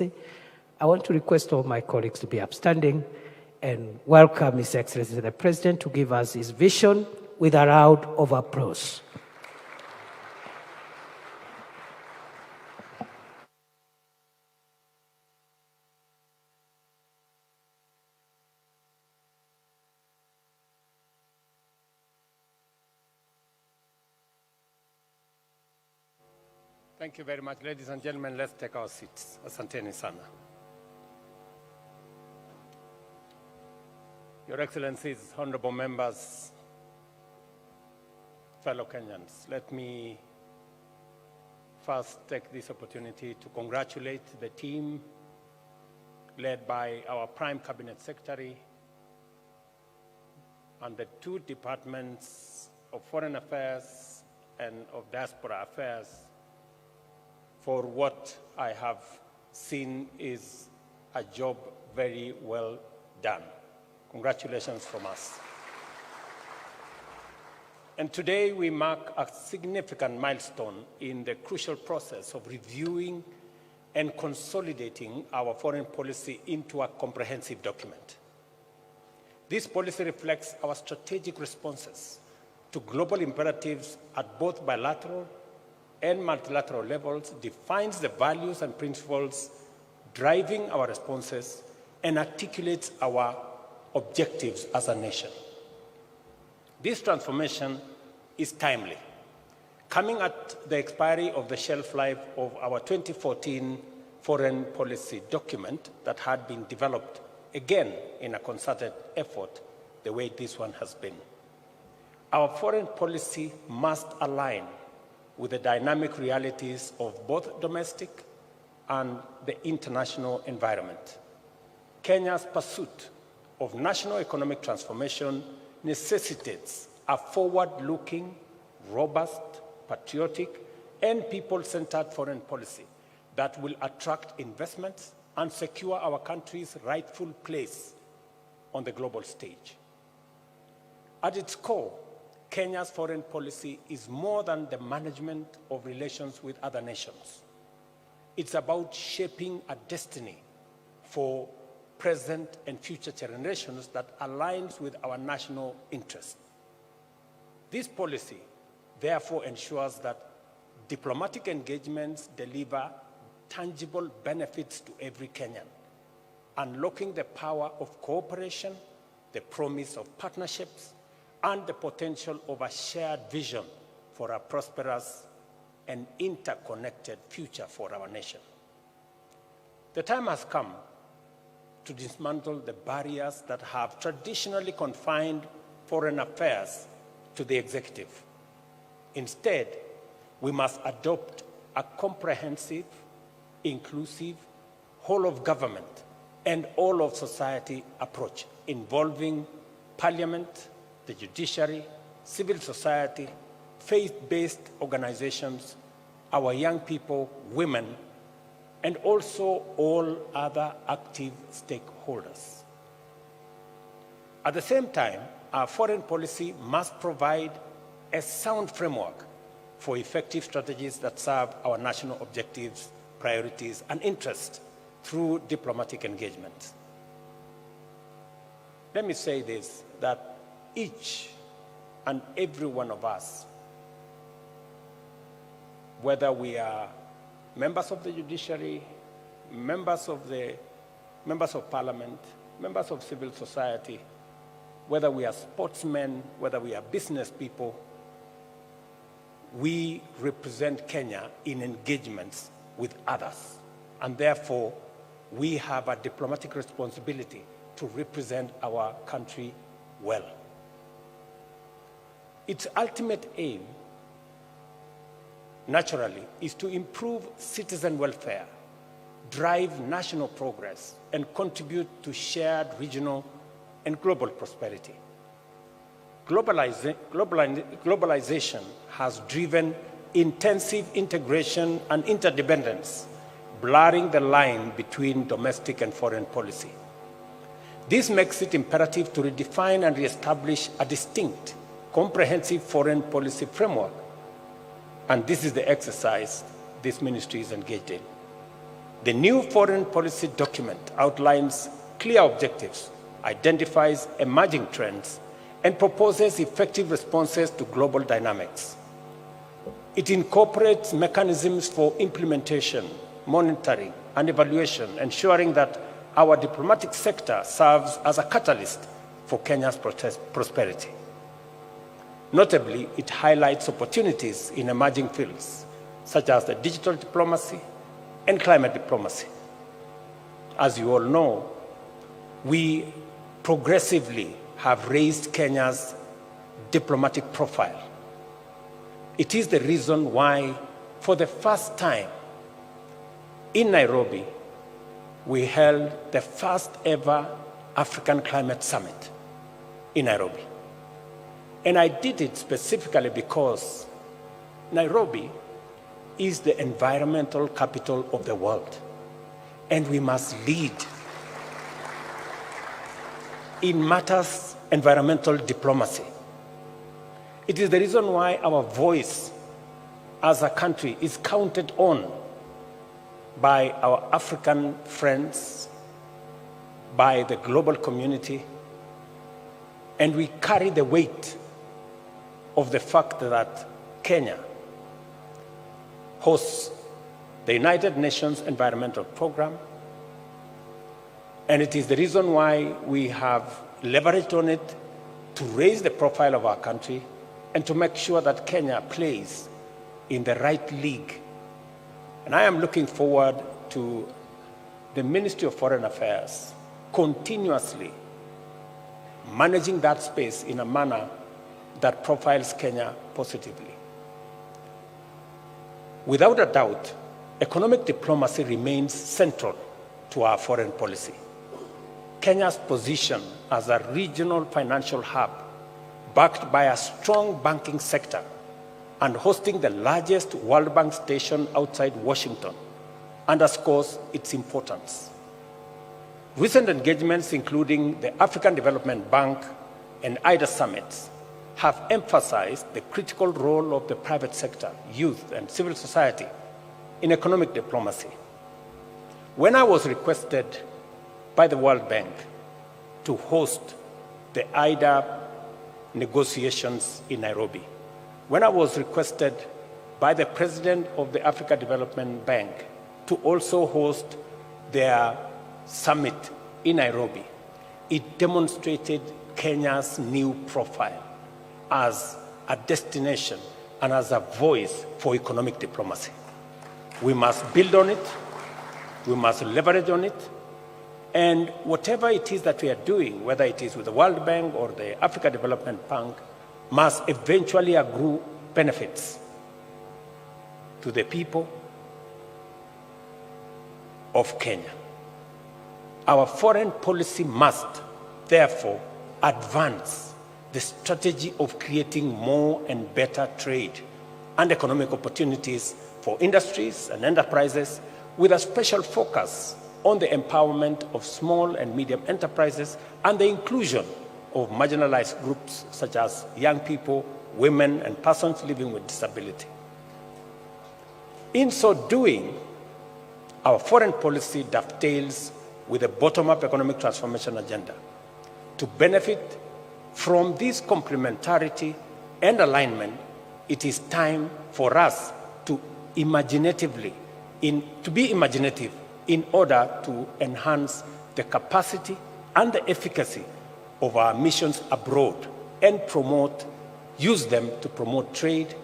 I want to request all my colleagues to be upstanding and welcome His Excellency the President to give us his vision with a round of applause. Thank you very much. Ladies and gentlemen, let's take our seats. Asanteni sana. Your Excellencies, honorable members, fellow Kenyans, let me first take this opportunity to congratulate the team led by our Prime Cabinet Secretary and the two departments of Foreign Affairs and of Diaspora Affairs for what I have seen is a job very well done. Congratulations from us. And today we mark a significant milestone in the crucial process of reviewing and consolidating our foreign policy into a comprehensive document. This policy reflects our strategic responses to global imperatives at both bilateral and multilateral levels, defines the values and principles driving our responses, and articulates our objectives as a nation. This transformation is timely, coming at the expiry of the shelf life of our 2014 foreign policy document that had been developed again in a concerted effort the way this one has been. Our foreign policy must align with the dynamic realities of both domestic and the international environment. Kenya's pursuit of national economic transformation necessitates a forward-looking, robust, patriotic, and people-centered foreign policy that will attract investments and secure our country's rightful place on the global stage. At its core, Kenya's foreign policy is more than the management of relations with other nations. It's about shaping a destiny for present and future generations that aligns with our national interests. This policy, therefore, ensures that diplomatic engagements deliver tangible benefits to every Kenyan, unlocking the power of cooperation, the promise of partnerships, and the potential of a shared vision for a prosperous and interconnected future for our nation. The time has come to dismantle the barriers that have traditionally confined foreign affairs to the executive. Instead, we must adopt a comprehensive, inclusive, whole of government and all of society approach involving parliament, the judiciary, civil society, faith-based organizations, our young people, women, and also all other active stakeholders. At the same time, our foreign policy must provide a sound framework for effective strategies that serve our national objectives, priorities, and interests through diplomatic engagement. Let me say this, that each and every one of us, whether we are members of the judiciary, members of parliament, members of civil society, whether we are sportsmen, whether we are business people, we represent Kenya in engagements with others. And therefore, we have a diplomatic responsibility to represent our country well. Its ultimate aim, naturally, is to improve citizen welfare, drive national progress, and contribute to shared regional and global prosperity. Globalization has driven intensive integration and interdependence, blurring the line between domestic and foreign policy. This makes it imperative to redefine and reestablish a distinct, comprehensive foreign policy framework. And this is the exercise this ministry is engaged in. The new foreign policy document outlines clear objectives, identifies emerging trends, and proposes effective responses to global dynamics. It incorporates mechanisms for implementation, monitoring, and evaluation, ensuring that our diplomatic sector serves as a catalyst for Kenya's prosperity. Notably, it highlights opportunities in emerging fields, such as the digital diplomacy and climate diplomacy. As you all know, we progressively have raised Kenya's diplomatic profile. It is the reason why, for the first time in Nairobi, we held the first ever African Climate Summit in Nairobi. And I did it specifically because Nairobi is the environmental capital of the world, and we must lead in matters environmental diplomacy. It is the reason why our voice as a country is counted on by our African friends, by the global community, and we carry the weight of the fact that Kenya hosts the United Nations Environmental Program, and it is the reason why we have leveraged on it to raise the profile of our country and to make sure that Kenya plays in the right league. And I am looking forward to the Ministry of Foreign Affairs continuously managing that space in a manner that profiles Kenya positively. Without a doubt, economic diplomacy remains central to our foreign policy. Kenya's position as a regional financial hub, backed by a strong banking sector and hosting the largest World Bank station outside Washington, underscores its importance. Recent engagements, including the African Development Bank and IDA summits, have emphasized the critical role of the private sector, youth, and civil society in economic diplomacy. When I was requested by the World Bank to host the IDA negotiations in Nairobi, when I was requested by the President of the Africa Development Bank to also host their summit in Nairobi, it demonstrated Kenya's new profile as a destination and as a voice for economic diplomacy. We must build on it, we must leverage on it, and whatever it is that we are doing, whether it is with the World Bank or the Africa Development Bank, must eventually accrue benefits to the people of Kenya. Our foreign policy must, therefore, advance the strategy of creating more and better trade and economic opportunities for industries and enterprises, with a special focus on the empowerment of small and medium enterprises and the inclusion of marginalized groups such as young people, women, and persons living with disability. In so doing, our foreign policy dovetails with the bottom-up economic transformation agenda. To benefit from this complementarity and alignment, it is time for us to be imaginative in order to enhance the capacity and the efficacy of our missions abroad and use them to promote trade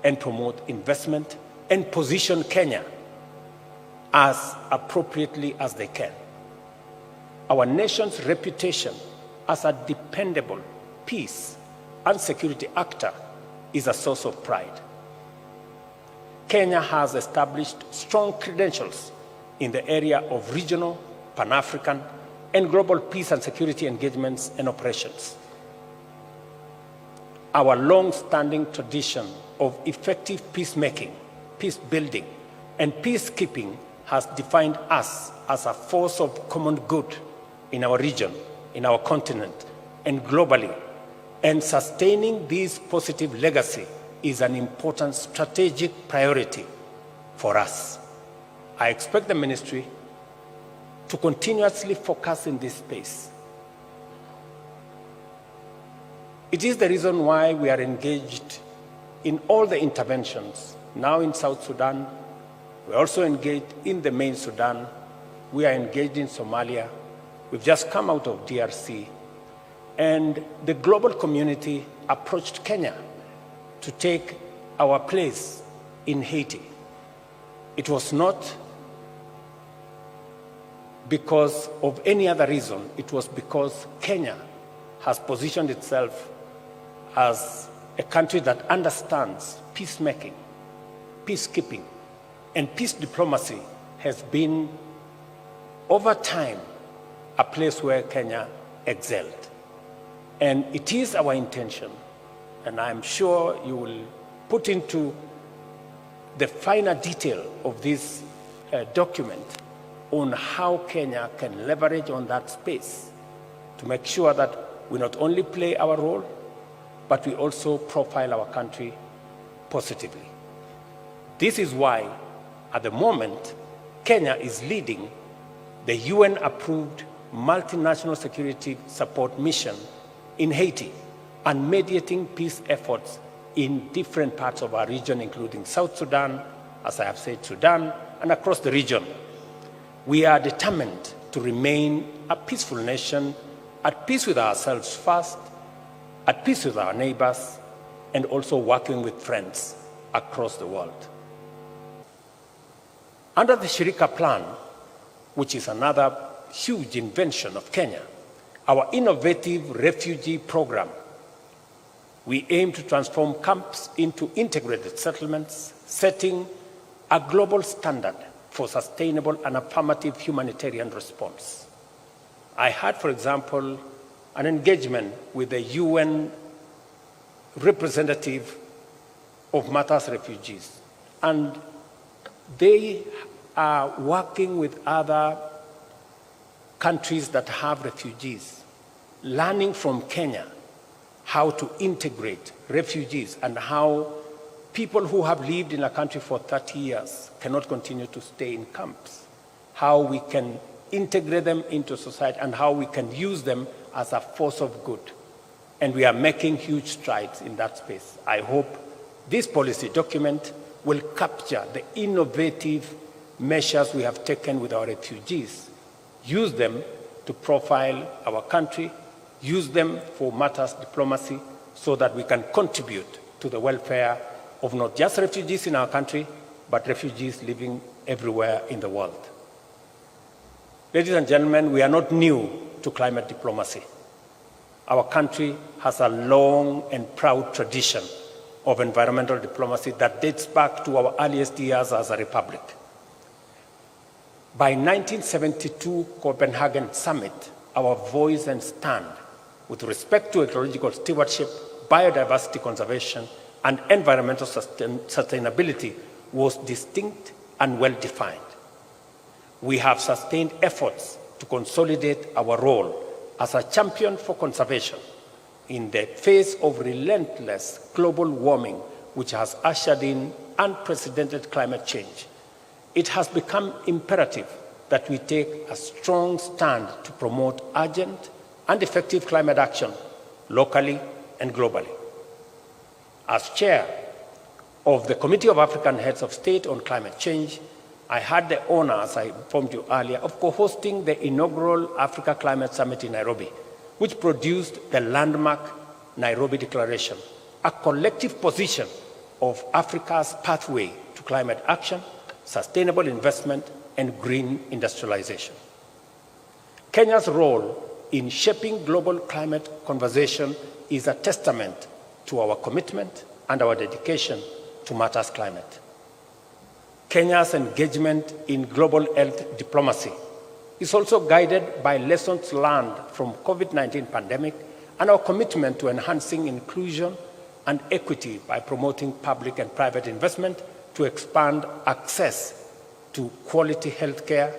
and promote investment and position Kenya as appropriately as they can. Our nation's reputation as a dependable peace and security actor is a source of pride. Kenya has established strong credentials in the area of regional, Pan-African, and global peace and security engagements and operations. Our long-standing tradition of effective peacemaking, peace building, and peacekeeping has defined us as a force of common good in our region, in our continent, and globally. And sustaining this positive legacy is an important strategic priority for us. I expect the ministry to continuously focus in this space. It is the reason why we are engaged in all the interventions. Now in South Sudan, we're also engaged in the main Sudan. We are engaged in Somalia. We've just come out of DRC. And the global community approached Kenya to take our place in Haiti. It was not because of any other reason. It was because Kenya has positioned itself as a country that understands peacemaking, peacekeeping, and peace diplomacy has been, over time, a place where Kenya excelled. And it is our intention, and I'm sure you will put into the finer detail of this document on how Kenya can leverage on that space to make sure that we not only play our role, but we also profile our country positively. This is why, at the moment, Kenya is leading the UN-approved multinational security support mission in Haiti and mediating peace efforts in different parts of our region, including South Sudan, as I have said, Sudan, and across the region. We are determined to remain a peaceful nation, at peace with ourselves first, at peace with our neighbors, and also working with friends across the world. Under the Shirika Plan, which is another huge invention of Kenya, our innovative refugee program, we aim to transform camps into integrated settlements, setting a global standard for sustainable and affirmative humanitarian response. I had, for example, an engagement with the UN representative of Matters refugees, and they are working with other countries that have refugees, learning from Kenya how to integrate refugees and how people who have lived in a country for 30 years cannot continue to stay in camps, how we can integrate them into society and how we can use them as a force of good. And we are making huge strides in that space. I hope this policy document will capture the innovative measures we have taken with our refugees, use them to profile our country, use them for matters diplomacy so that we can contribute to the welfare of not just refugees in our country, but refugees living everywhere in the world. Ladies and gentlemen, we are not new to climate diplomacy. Our country has a long and proud tradition of environmental diplomacy that dates back to our earliest years as a republic. By 1972 Copenhagen Summit, our voice and stand with respect to ecological stewardship, biodiversity conservation, and environmental sustainability was distinct and well-defined. We have sustained efforts to consolidate our role as a champion for conservation in the face of relentless global warming, which has ushered in unprecedented climate change. It has become imperative that we take a strong stand to promote urgent and effective climate action locally and globally. As chair of the Committee of African Heads of State on Climate Change, I had the honor, as I informed you earlier, of co-hosting the inaugural Africa Climate Summit in Nairobi, which produced the landmark Nairobi Declaration, a collective position of Africa's pathway to climate action, sustainable investment, and green industrialization. Kenya's role in shaping global climate conversation is a testament to our commitment and our dedication to matters climate. Kenya's engagement in global health diplomacy is also guided by lessons learned from COVID-19 pandemic and our commitment to enhancing inclusion and equity by promoting public and private investment to expand access to quality health care,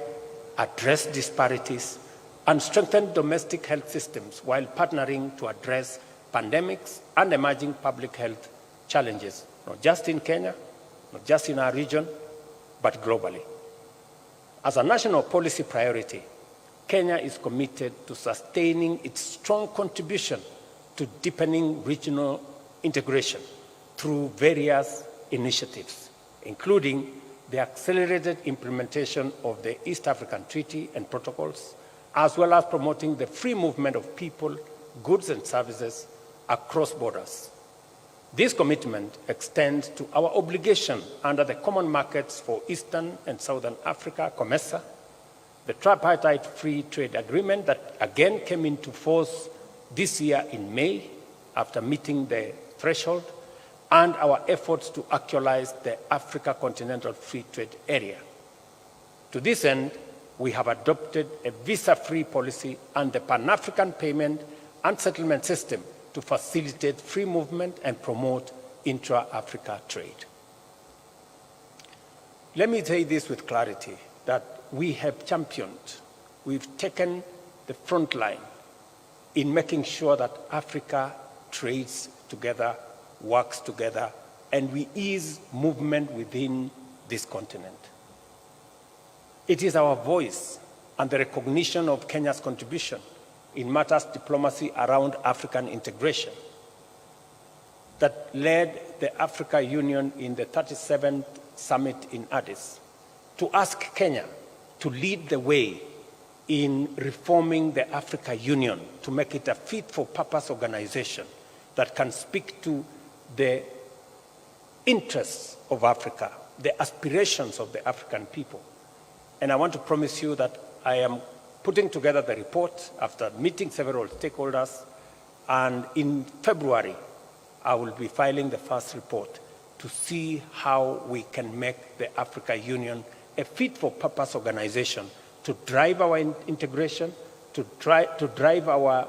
address disparities, and strengthen domestic health systems while partnering to address pandemics and emerging public health challenges, not just in Kenya, not just in our region, but globally. As a national policy priority, Kenya is committed to sustaining its strong contribution to deepening regional integration through various initiatives, including the accelerated implementation of the East African Treaty and protocols, as well as promoting the free movement of people, goods, and services across borders. This commitment extends to our obligation under the Common Markets for Eastern and Southern Africa, COMESA, the tripartite free trade agreement that again came into force this year in May after meeting the threshold, and our efforts to actualize the Africa Continental Free Trade Area. To this end, we have adopted a visa-free policy and the Pan-African Payment and Settlement System to facilitate free movement and promote intra-Africa trade. Let me say this with clarity, that we have championed, we've taken the front line in making sure that Africa trades together, works together, and we ease movement within this continent. It is our voice and the recognition of Kenya's contribution in matters diplomacy around African integration that led the Africa Union in the 37th summit in Addis to ask Kenya to lead the way in reforming the Africa Union to make it a fit-for-purpose organization that can speak to the interests of Africa, the aspirations of the African people. And I want to promise you that I am putting together the report after meeting several stakeholders, and in February, I will be filing the first report to see how we can make the Africa Union a fit-for-purpose organization to drive our integration, to drive our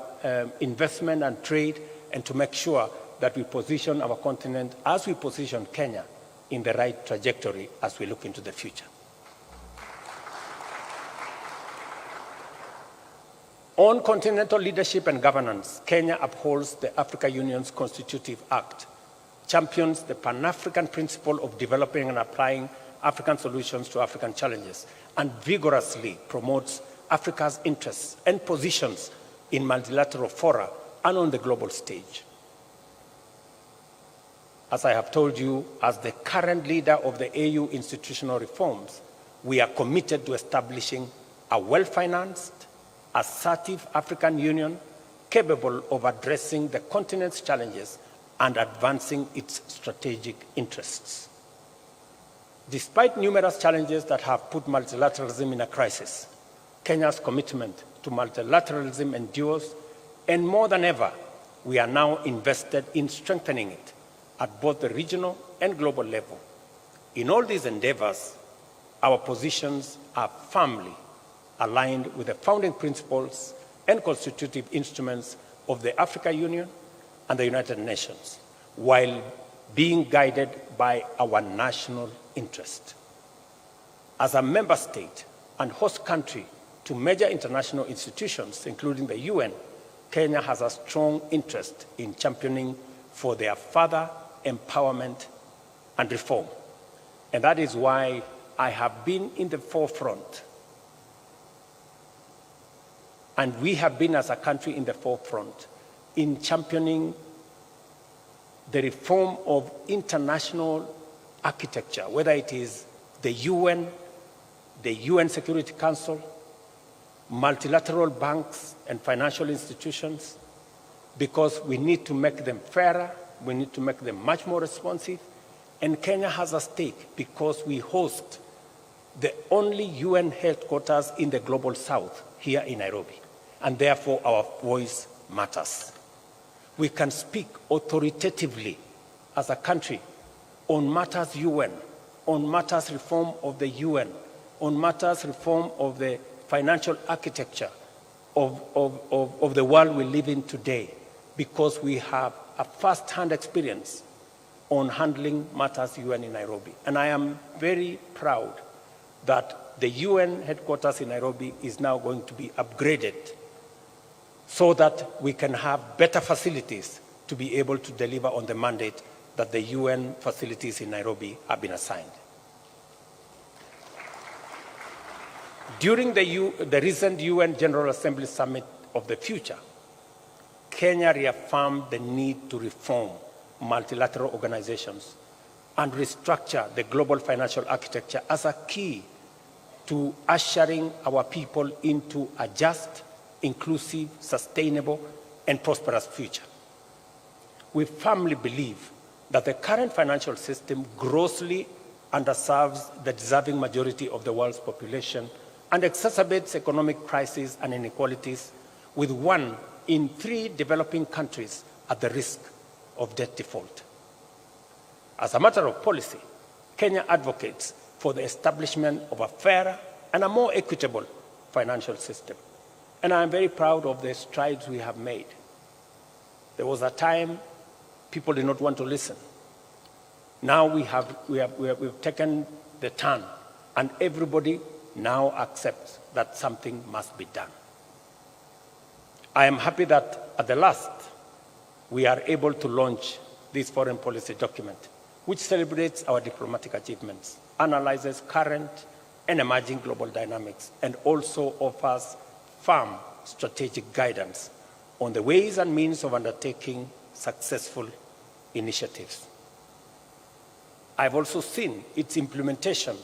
investment and trade, and to make sure that we position our continent as we position Kenya in the right trajectory as we look into the future. On continental leadership and governance, Kenya upholds the Africa Union's Constitutive Act, champions the Pan-African principle of developing and applying African solutions to African challenges, and vigorously promotes Africa's interests and positions in multilateral fora and on the global stage. As I have told you, as the current leader of the AU institutional reforms, we are committed to establishing a well-financed, assertive African Union capable of addressing the continent's challenges and advancing its strategic interests. Despite numerous challenges that have put multilateralism in a crisis, Kenya's commitment to multilateralism endures, and more than ever, we are now invested in strengthening it at both the regional and global level. In all these endeavors, our positions are firmly aligned with the founding principles and constitutive instruments of the Africa Union and the United Nations, while being guided by our national interest. As a member state and host country to major international institutions, including the UN, Kenya has a strong interest in championing for their further empowerment and reform. And that is why I have been in the forefront, and we have been as a country in the forefront in championing the reform of international architecture, whether it is the UN Security Council, multilateral banks and financial institutions, because we need to make them fairer, we need to make them much more responsive, and Kenya has a stake because we host the only UN headquarters in the Global South here in Nairobi, and therefore our voice matters. We can speak authoritatively as a country on matters UN, on matters reform of the UN, on matters reform of the financial architecture of the world we live in today, because we have a first-hand experience on handling matters UN in Nairobi. And I am very proud that the UN headquarters in Nairobi is now going to be upgraded so that we can have better facilities to be able to deliver on the mandate that the UN facilities in Nairobi have been assigned. During the recent UN General Assembly Summit of the Future, Kenya reaffirmed the need to reform multilateral organizations and restructure the global financial architecture as a key to ushering our people into a just, inclusive, sustainable, and prosperous future. We firmly believe that the current financial system grossly underserves the deserving majority of the world's population and exacerbates economic crises and inequalities, with 1 in 3 developing countries at the risk of debt default. As a matter of policy, Kenya advocates for the establishment of a fairer and a more equitable financial system. And I am very proud of the strides we have made. There was a time people did not want to listen. Now we've taken the turn, and everybody now accepts that something must be done. I am happy that at the last, we are able to launch this foreign policy document, which celebrates our diplomatic achievements, analyzes current and emerging global dynamics, and also offers firm strategic guidance on the ways and means of undertaking successful initiatives. I've also seen its implementation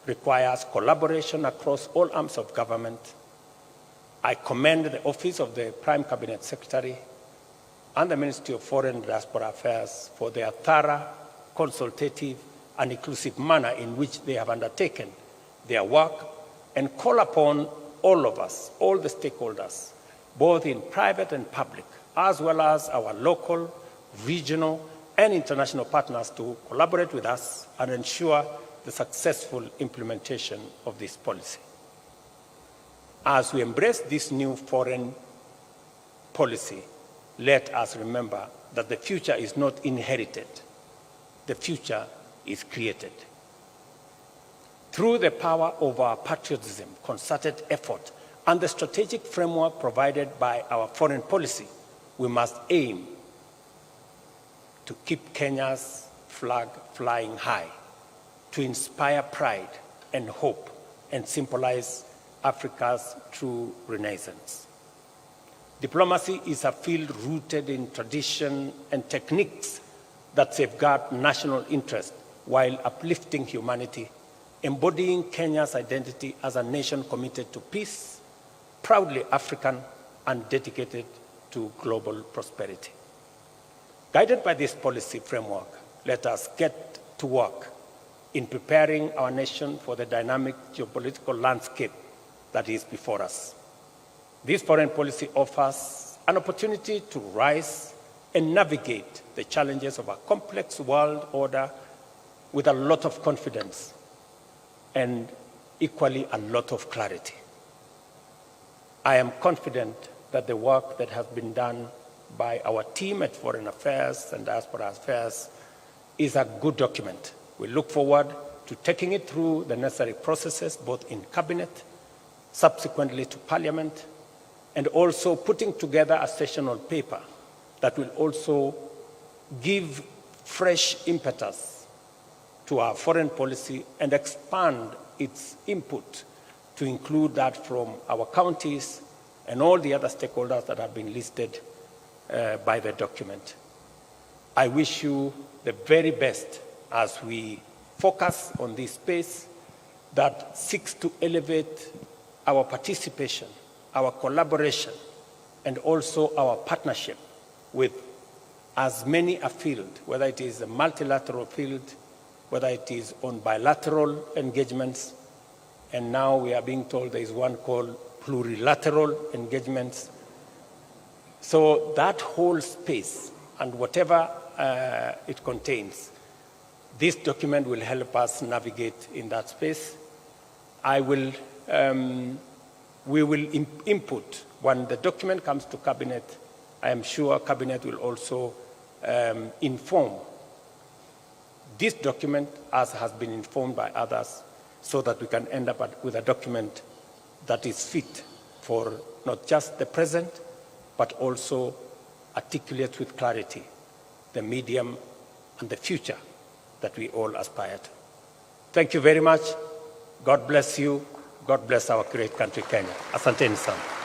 requires collaboration across all arms of government. I commend the Office of the Prime Cabinet Secretary and the Ministry of Foreign and Diaspora Affairs for their thorough, consultative, and inclusive manner in which they have undertaken their work, and call upon all of us, all the stakeholders, both in private and public, as well as our local, regional, and international partners to collaborate with us and ensure the successful implementation of this policy. As we embrace this new foreign policy, let us remember that the future is not inherited. The future is created. Through the power of our patriotism, concerted effort, and the strategic framework provided by our foreign policy, we must aim to keep Kenya's flag flying high, to inspire pride and hope, and symbolize Africa's true renaissance. Diplomacy is a field rooted in tradition and techniques that safeguard national interest while uplifting humanity, embodying Kenya's identity as a nation committed to peace, proudly African, and dedicated to global prosperity. Guided by this policy framework, let us get to work in preparing our nation for the dynamic geopolitical landscape that is before us. This foreign policy offers an opportunity to rise and navigate the challenges of a complex world order with a lot of confidence and equally a lot of clarity. I am confident that the work that has been done by our team at Foreign Affairs and Diaspora Affairs is a good document. We look forward to taking it through the necessary processes, both in Cabinet, subsequently to Parliament, and also putting together a sessional paper that will also give fresh impetus to our foreign policy and expand its input to include that from our counties and all the other stakeholders that have been listed by the document. I wish you the very best as we focus on this space that seeks to elevate our participation, our collaboration, and also our partnership with as many a field, whether it is a multilateral field, whether it is on bilateral engagements, and now we are being told there is one called plurilateral engagements. So that whole space and whatever it contains, this document will help us navigate in that space. We will input when the document comes to Cabinet. I am sure Cabinet will also inform this document as has been informed by others, so that we can end up with a document that is fit for not just the present, but also articulates with clarity the medium and the future that we all aspire to. Thank you very much. God bless you. God bless our great country, Kenya. Asanteni sana.